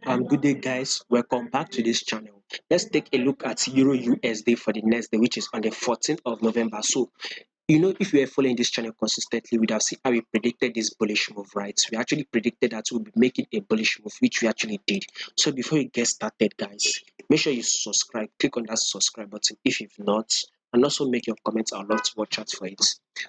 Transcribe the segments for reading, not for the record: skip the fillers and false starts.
Good day, guys. Welcome back to this channel. Let's take a look at Euro USD for the next day, which is on the 14th of November. So, if you are following this channel consistently, we'd have seen how we predicted this bullish move, right? We actually predicted that we'll be making a bullish move, which we actually did. So, before we get started, guys, make sure you subscribe. Click on that subscribe button if you've not, and also make your comments. I'd love to watch out for it.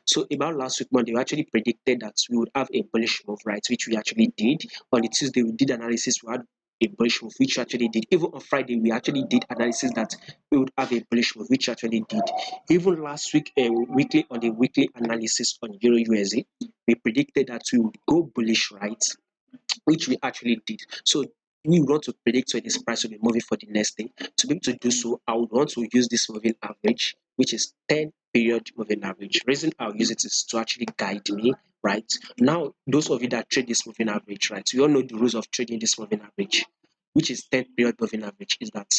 So, about last week Monday, we actually predicted that we would have a bullish move, right? Which we actually did. On the Tuesday, we did analysis. We had a bullish move, which we actually did. Even on Friday, we actually did analysis that we would have a bullish move, which we actually did. Even last week, weekly on the weekly analysis on Euro USD, we predicted that we would go bullish, right? Which we actually did. So we want to predict where this price will be moving for the next day. To be able to do so, I would want to use this moving average, which is 10 period moving average. The reason I'll use it is to actually guide me, right? Now, those of you that trade this moving average, right? We all know the rules of trading this moving average, which is 10 period moving average, is that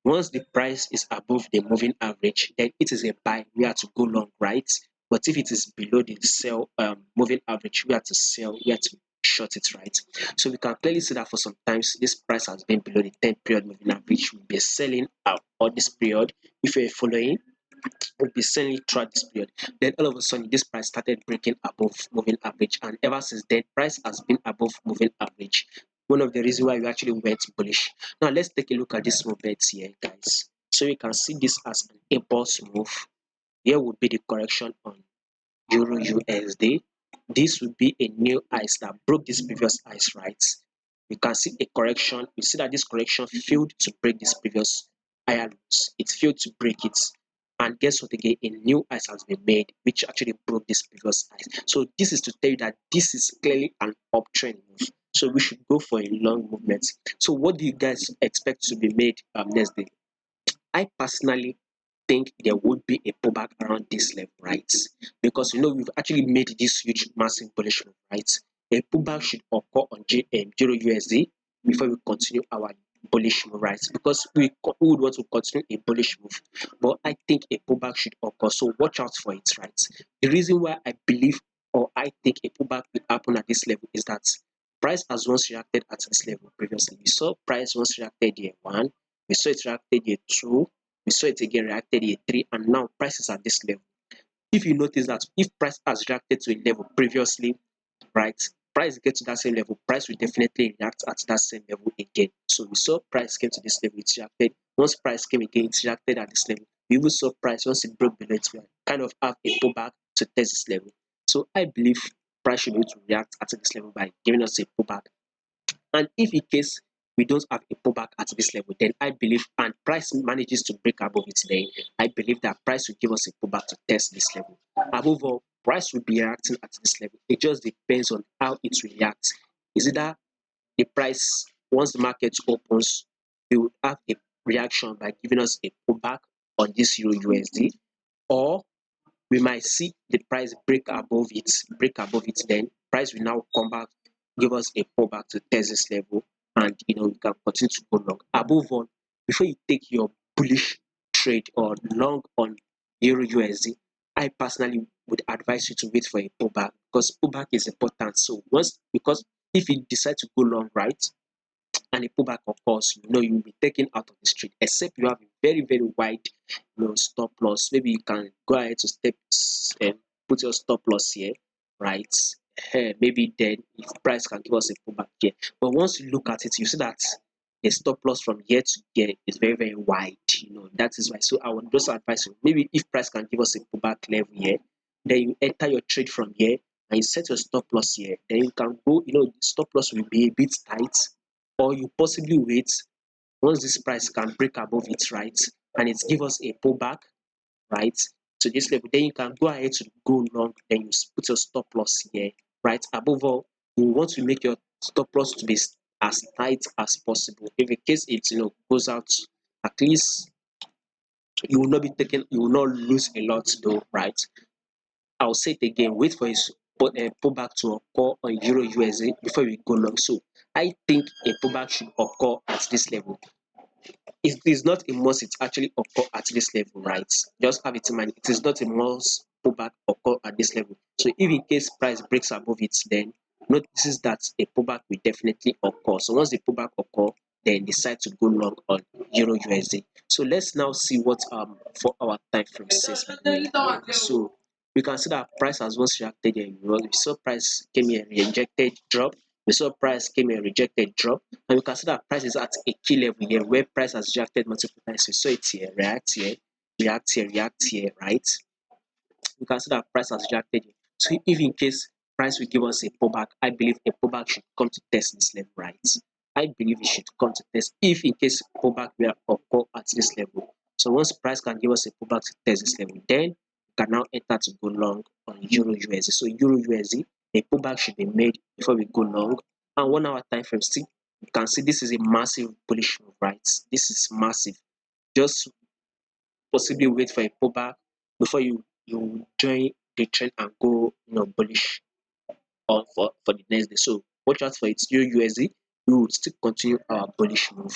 once the price is above the moving average, then it is a buy. We have to go long, right? But if it is below the sell moving average, we have to sell. We have to short it, right? So we can clearly see that for some times this price has been below the 10 period moving average. We'll be selling out all this period. If you're following, we'll be selling throughout this period. Then all of a sudden this price started breaking above moving average, and ever since then price has been above moving average. One of the reasons why we actually went bullish. Now let's take a look at this movement here, guys. So you can see this as an impulse move. Here would be the correction on Euro USD. This would be a new ice that broke this previous ice, right? You can see a correction. You see that this correction failed to break this previous higher lows. It failed to break it. And guess what again? A new ice has been made, which actually broke this previous ice. So this is to tell you that this is clearly an uptrend move. So we should go for a long movement. So what do you guys expect to be made next day? I personally think there would be a pullback around this level, right? Because we've actually made this huge, massive bullish move, right? A pullback should occur on Euro USD before we continue our bullish move, right? Because we would want to continue a bullish move, but I think a pullback should occur. So watch out for it, right? The reason why I believe or I think a pullback will happen at this level is that price has once reacted at this level previously. We saw price once reacted here one. We saw it reacted here 2, we saw it again reacted here 3, and now price is at this level. If you notice that if price has reacted to a level previously, right, price gets to that same level, price will definitely react at that same level again. So we saw price came to this level, it reacted. Once price came again, it reacted at this level. We even saw price once it broke below it, we kind of have a pullback to test this level. So I believe price should be able to react at this level by giving us a pullback. And if in case we don't have a pullback at this level, then I believe, and price manages to break above it, then I believe that price will give us a pullback to test this level. Above all, price will be reacting at this level. It just depends on how it reacts. Is it that the price, once the market opens, we will have a reaction by giving us a pullback on this Euro USD, or we might see the price break above it, then price will now come back, give us a pullback to test this level, and we can continue to go long. Above all, before you take your bullish trade or long on Euro USD, I personally would advise you to wait for a pullback, because pullback is important. So because if you decide to go long, right, and a pullback, of course, you'll be taken out of the street, except you have a very, very wide, stop loss. Maybe you can go ahead to put your stop loss here, right? Maybe then if price can give us a pullback here. But once you look at it, you see that the stop loss from here to here is very, very wide. That is why. So I would just advise you, maybe if price can give us a pullback level here, then you enter your trade from here and you set your stop loss here. Then you can go, the stop loss will be a bit tight, or you possibly wait once this price can break above it, right, and it give us a pullback, right, to this level. Then you can go ahead to go long, then you put your stop loss here, right. Above all, you want to make your stop loss to be as tight as possible. If in case it goes out, at least you will not lose a lot though, right. I'll say it again, wait for his pullback to occur on Euro USD before we go long. So I think a pullback should occur at this level. It is not a must it actually occur at this level, right? Just have it in mind. It is not a must pullback occur at this level. So if in case price breaks above it, then notices that a pullback will definitely occur. So once the pullback occur, then decide to go long on Euro USD. So let's now see what for our time frame says. So we can see that price has once reacted here. We saw price came here, rejected, drop. We saw price came here, rejected, drop. And we can see that price is at a key level here where price has reacted multiple times. We saw it here, react here, react here, react here, right? We can see that price has reacted here. So if in case price will give us a pullback, I believe a pullback should come to test this level, right? I believe it should come to test if in case pullback will occur at this level. So once price can give us a pullback to test this level, then we can now enter to go long on Euro USD. So Euro USD, a pullback should be made before we go long. And 1 hour time frame, see, you can see this is a massive bullish move, right? This is massive. Just possibly wait for a pullback before you join the trend and go bullish for the next day. So watch out for it. USD, we will still continue our bullish move.